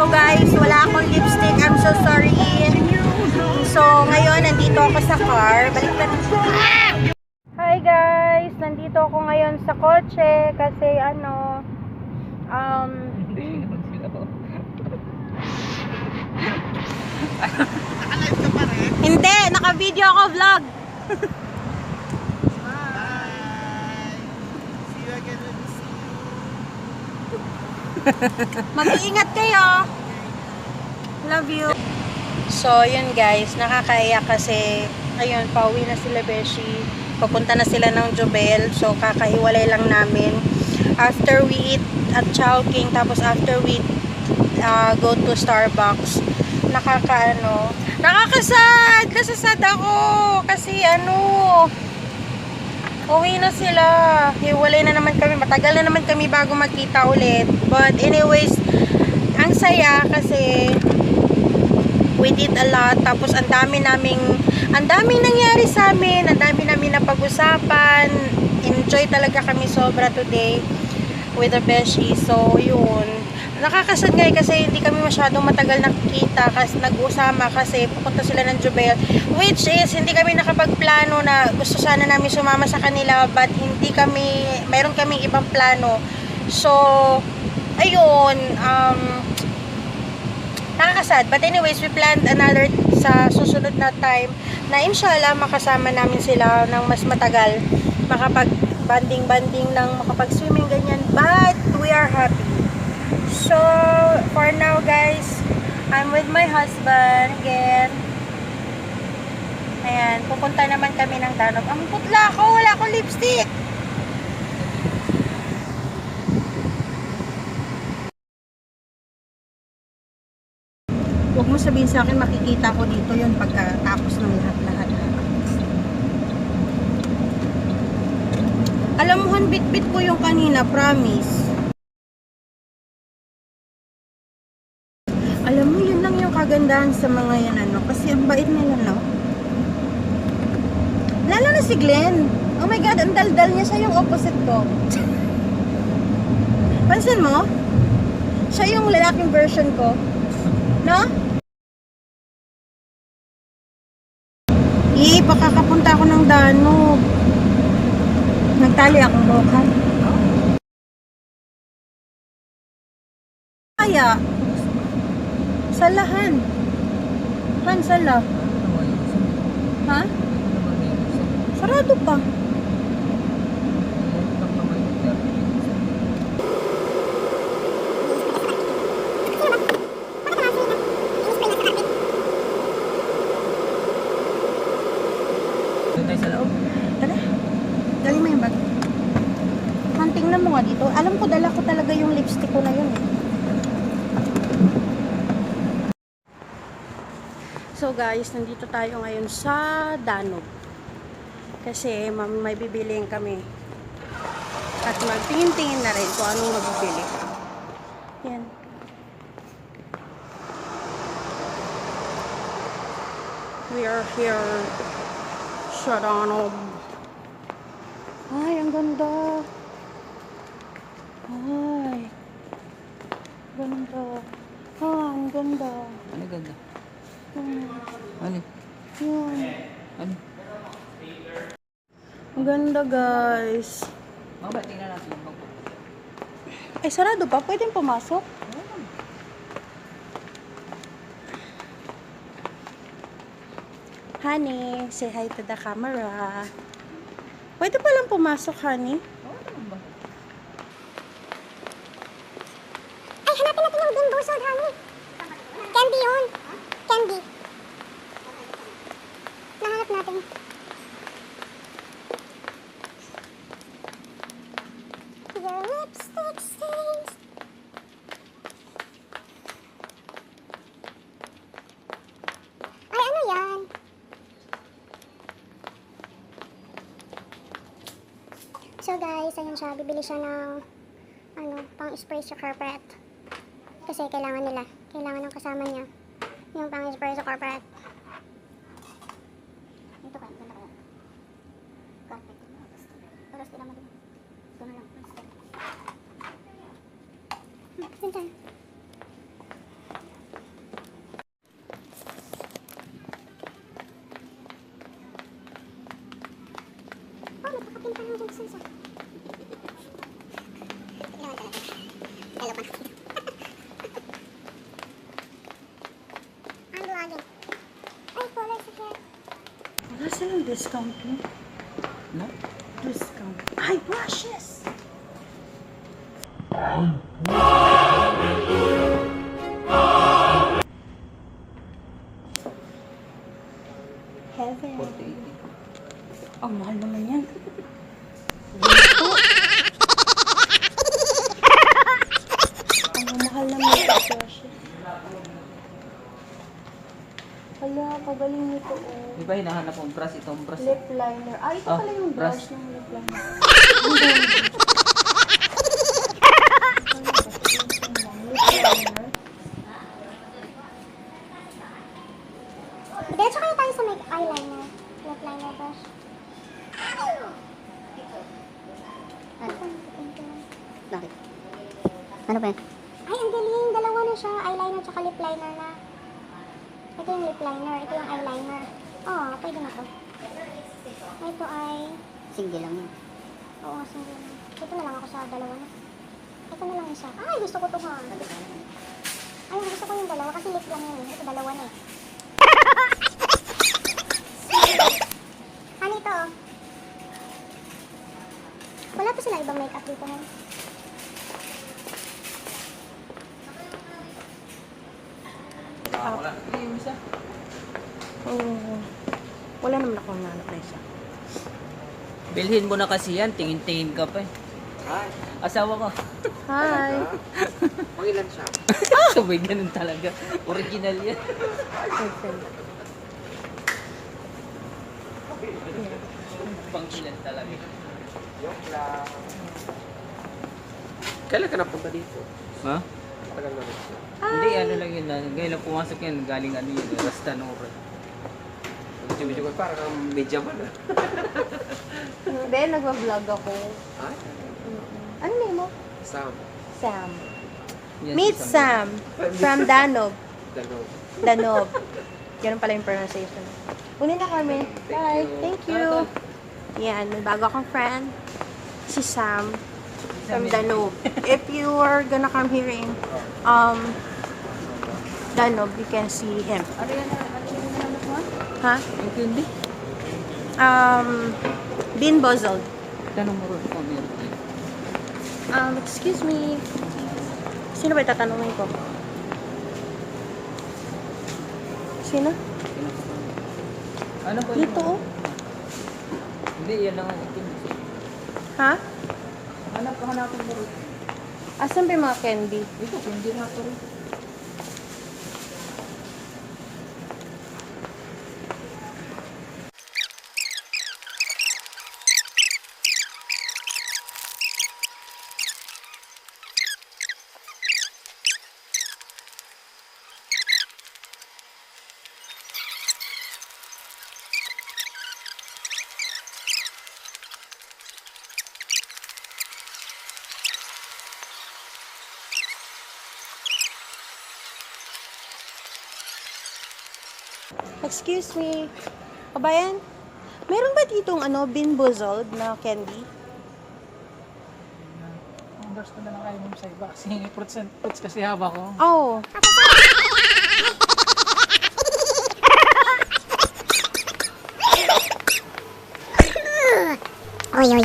So guys, wala akong lipstick. I'm so sorry. So ngayon, nandito ako sa car. Baliktad. Hi guys! Nandito ako ngayon sa kotse kasi hindi, naka-video ako vlog. Mag-iingat kayo. Love you. So, yun guys, nakakaiyak kasi ayun, pauwi na sila Beshi. Papunta na sila ng Jobel. So, kakahiwalay lang namin. After we eat at Chowking, tapos after we go to Starbucks, nakakasad. Nasasad ako. Kasi uwi na sila. Hiwalay na naman kami. Matagal na naman kami bago magkita ulit. But anyways, ang saya kasi we did a lot. Tapos ang daming nangyari sa amin. Ang dami namin napag-usapan. Enjoy talaga kami sobra today with the Beshi. So yun. Nakakasad nga kasi hindi kami masyadong matagal nakikita kasi nag-usama kasi pupunta sila ng Jobel, which is hindi kami nakapagplano na gusto sana namin sumama sa kanila, but mayroon kaming ibang plano. So ayun, nakakasad, but anyways, we planned another sa susunod na time na inshallah makasama namin sila ng mas matagal, makapag banding ng makapag-swimming ganyan, but we are happy. So, for now guys, I'm with my husband again. Ayan, pupunta naman kami ng Danube. Ang putla ako, wala akong lipstick. Huwag mo sabihin sa akin, makikita ko dito yun pagkatapos ng lahat-lahat. Alam mo, bit-bit ko yung kanina, promise. Alam mo, yun lang yung kagandahan sa mga yan, kasi ang bait nila, no? Lalo na si Glenn. Oh my God, ang daldal niya. Siya yung opposite ko. Pansin mo? Siya yung lalaking version ko. No? Pakakapunta ako ng Danube. Nagtali akong bukan. Kaya, salahan. Sala. Ha? Sarado pa. Sa loob. Tara. Dali mo yung bag. Tingnan mo nga dito. Alam ko, dala ko talaga yung lipstick ko na yun eh. So guys, nandito tayo ngayon sa Danube. Kasi may bibiliin kami. At magtingin-tingin na rin kung anong mabibili. Yan. We are here sa Danube. Ay, ang ganda. Ay. Ganda. Ang ganda. Ano ganda? Ano? Ano? Yan. Ano? Ang ganda, guys. Mga ba, tingnan natin yung bangko. Ay, sarado pa. Pwedeng pumasok? Honey, say hi to the camera. Pwede pa lang pumasok, honey. Oo naman ba? Ay, hanapin natin yung Bimbusod, honey. Candy yun. Candy. Nahanap natin. Your lipstick stains. Ay, ano yan? So guys, ayun siya. Bibili siya ng pang-spray sa carpet. Kasi kailangan ng kasama niya yung pang-spray sa carpet. Ito kayo, ganda kayo. Carpet. Oras din naman din. Ito na lang. Sinta. isa. Dalawa talaga. Dalawa pa. I'm vlogging. Ay, color sa hair. Wala silang discount mo. No? Discount. Ay, brushes! Heaven. 480. Ang mahal naman yan. Ang mahal na makeup brushes. Hala, kagaling nito oh. Di ba hinahanap mong brush? Itong brush. Lip liner. Ah, ito Ah, pala yung brush brush. ng lip liner. Diretso kayo tayo sa may eyeliner. Lip liner brush. Bakit? Ano ba yan? Ay, ang galing. Dalawa na siya. Eyeliner tsaka lip liner na. Ito yung lip liner. Ito yung eyeliner. Oh, pwede na to. Ito ay... Single lang yan. Oo, sige na. Ito na lang ako sa dalawa na. Ito na lang isa. Ay, gusto ko to ha. Ay, gusto ko yung dalawa kasi lip lang yun. Ito dalawa na eh. Ano ito? Wala pa sila ibang makeup dito ngayon. Wala. Yung isa. Oo. Wala naman akong nanap na isa. Bilhin mo na kasi yan. Tingin-tingin ka pa eh. Asawa ko. Hi! Pangilan siya? Sabay ganun talaga. Original yan. Boyfriend. Pangilan talaga. Joke lang. Kailan ka napunta dito? Ha? Tagal na rin siya. Hindi, ano lang yun. Ngayon lang pumasok yan. Galing ano yun. Rastanora. Medyo ko parang kang media man ah. Hindi, nagwa-vlog ako. Ay, Ano name mo? Sam. Sam. Yan Meet si Sam from Danob. Dalaw. Danob. Ganun pala yung pronunciation. Unin na kami. Bye. Thank you. Yan, may bago akong friend. Si Sam from Danob. If you are gonna come here in Danob, you can see him. Ano yan? Ano yung nanak mo? Ha? Yung candy? Bean Bozzled. Tanong mo rin kung meron. Excuse me. Sino ba tatanungin ko? Sino? Ano ba Dito oh. Hindi, yan lang ang candy. Ha? Hanapin mo rin. Asan ba yung mga candy? Ito, candy na ito rin. Excuse me. Kabayan, meron ba ditong Bean Bozzled na candy? Ang brush ko na lang kayo ma'am sa iba kasi fruits kasi haba ko. Oh. Oy, oy,